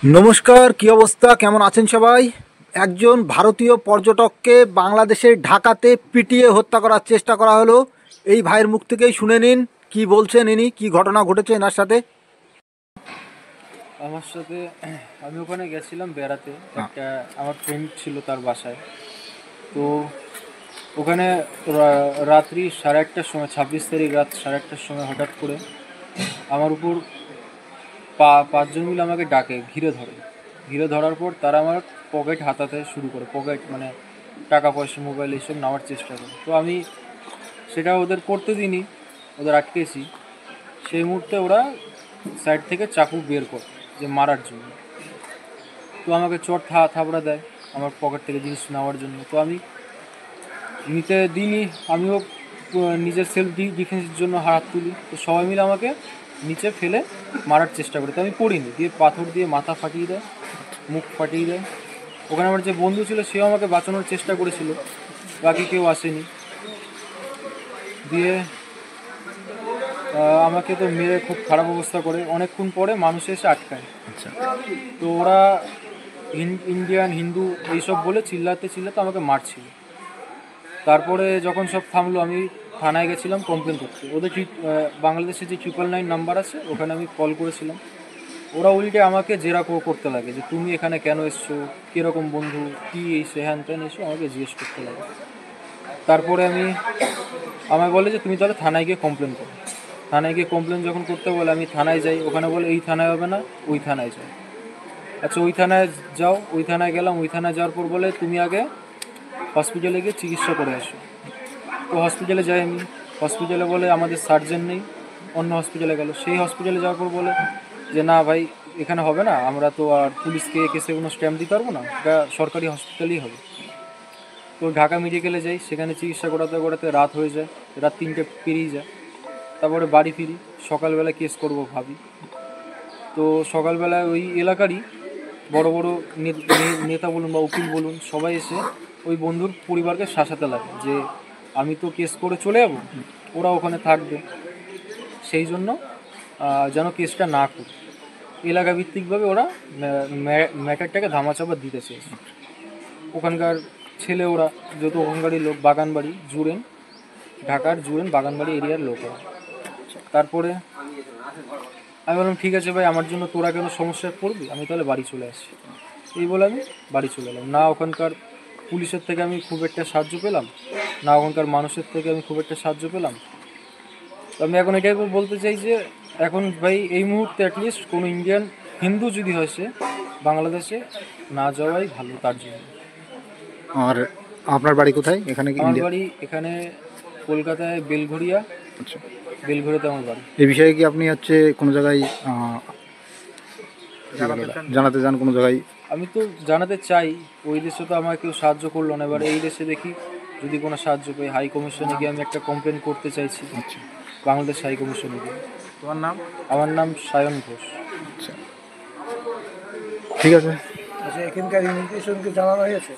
নমস্কার, কি অবস্থা, কেমন আছেন সবাই? একজন ভারতীয় পর্যটককে বাংলাদেশের ঢাকাতে পিটিয়ে হত্যা করার চেষ্টা করা হলো। এই ভাইয়ের মুখ থেকেই শুনে নিন কি বলছেন ইনি, কি ঘটনা ঘটেছে এনার সাথে। আমার সাথে আমি ওখানে গেছিলাম বেড়াতে, একটা আমার ফ্রেন্ড ছিল তার বাসায়। তো ওখানে রাত্রি 1:30টার সময়, 26 তারিখ রাত 1:30টার সময় হঠাৎ করে আমার উপর পাঁচজন মিলে আমাকে ডাকে, ঘিরে ধরার পর তারা আমার পকেট হাতাতে শুরু করে। পকেট মানে টাকা পয়সা, মোবাইল এইসব নেওয়ার চেষ্টা করে। তো আমি সেটা ওদের করতে দিইনি, ওদের আটকেছি। সেই মুহূর্তে ওরা সাইড থেকে চাকু বের করে যে মারার জন্য। তো আমাকে চোট থাবড়া দেয় আমার পকেট থেকে জিনিস নেওয়ার জন্য। তো আমি নিতে দিইনি, আমিও নিজের সেলফ ডিফেন্সের জন্য হাত তুলি। তো সবাই মিলে আমাকে নিচে ফেলে মারার চেষ্টা করে। তো আমি পড়িনি, দিয়ে পাথর দিয়ে মাথা ফাটিয়ে দেয়, মুখ ফাটিয়ে দেয়। ওখানে আমার যে বন্ধু ছিল সেও আমাকে বাঁচানোর চেষ্টা করেছিল, বাকি কেউ আসেনি। দিয়ে আমাকে তো মেরে খুব খারাপ অবস্থা করে। অনেকক্ষণ পরে মানুষ এসে আটকায়। আচ্ছা, তো ওরা ইন্ডিয়ান, হিন্দু এইসব বলে চিল্লাতে আমাকে মারছিল। তারপরে যখন সব থামলো আমি থানায় গেছিলাম কমপ্লেন করতে। ওদের বাংলাদেশে যে 999 নাম্বার আছে ওখানে আমি কল করেছিলাম। ওরা উল্টে আমাকে জেরা করতে লাগে যে তুমি এখানে কেন এসছো, কীরকম বন্ধু, কী এই সে হ্যান ত্যান এসো আমাকে জিজ্ঞেস করতে লাগে। তারপরে আমায় বলে যে তুমি তাহলে থানায় গিয়ে কমপ্লেন করো। থানায় গিয়ে কমপ্লেন যখন করতে বলে আমি থানায় যাই। ওখানে বলে এই থানায় হবে না, ওই থানায় যাও। আচ্ছা, ওই থানায় যাও। ওই থানায় গেলাম। ওই থানায় যাওয়ার পর বলে তুমি আগে হসপিটালে গিয়ে চিকিৎসা করে আসো। তো হসপিটালে যাই আমি। হসপিটালে বলে আমাদের সার্জেন নেই, অন্য হসপিটালে গেল। সেই হসপিটালে যাওয়ার পর বলে যে না ভাই, এখানে হবে না, আমরা তো আর পুলিশকে কেসে কোনো স্ট্যাম্প দিতে পারবো না, এটা সরকারি হসপিটালই হবে। তো ঢাকা মেডিকেলে যাই, সেখানে চিকিৎসা করাতে রাত হয়ে যায়, রাত 3টে পেরিয়ে যায়। তারপরে বাড়ি ফিরি, সকালবেলা কেস করব ভাবি। তো সকালবেলায় ওই এলাকারই বড় বড় নেতা বলুন বা উকিল বলুন, সবাই এসে ওই বন্ধুর পরিবারকে শাসাতে লাগে যে আমি তো কেস করে চলে যাবো, ওরা ওখানে থাকবে, সেই জন্য যেন কেসটা না করে এলাকা ভিত্তিকভাবে ওরা ম্যাটারটাকে ধামাচাপা দিতে চেয়েছে। ওখানকার ছেলে ওরা, যেহেতু ওখানকারই লোক, বাগানবাড়ি জুড়েন, ঢাকার জুড়েন বাগানবাড়ি এরিয়ার লোক ওরা। তারপরে আমি বললাম ঠিক আছে ভাই, আমার জন্য তোরা কেন সমস্যায় পড়বি, আমি তাহলে বাড়ি চলে আসি। এই বলে আমি বাড়ি চলে এলাম। না ওখানকার পুলিশের থেকে আমি খুব একটা সাহায্য পেলাম, না ওখানকার মানুষের থেকে আমি খুব একটা সাহায্য পেলাম। তো আমি এখন এটাই বলতে চাই যে এখন ভাই এই মুহূর্তে অ্যাটলিস্ট কোনো ইন্ডিয়ান হিন্দু যদি হয় সে বাংলাদেশে না যাওয়াই ভালো তার জন্য। আর আপনার বাড়ি কোথায়? এখানে কি আমার বাড়ি এখানে কলকাতায় বেলঘরিয়া। আচ্ছা, বেলঘরিয়াতে আমার বাড়ি। এই বিষয়ে কি আপনি কোনো জায়গায় জানাতে চান কোনো জায়গায়? আমি তো জানাতে চাই, ওই দেশে তো আমার কেউ সাহায্য করলো না। এবার এই দেশে দেখি যদি কোনো সাহায্য পাই। হাই কমিশনে গিয়ে আমি একটা কমপ্লেন করতে চাইছি। আচ্ছা, বাংলাদেশ হাই কমিশনে গিয়ে। তোমার নাম? আমার নাম সায়ন ঘোষ। আচ্ছা, ঠিক আছে। আচ্ছা, এখানকার ইমিগ্রেশনকে জানানো হয়েছে?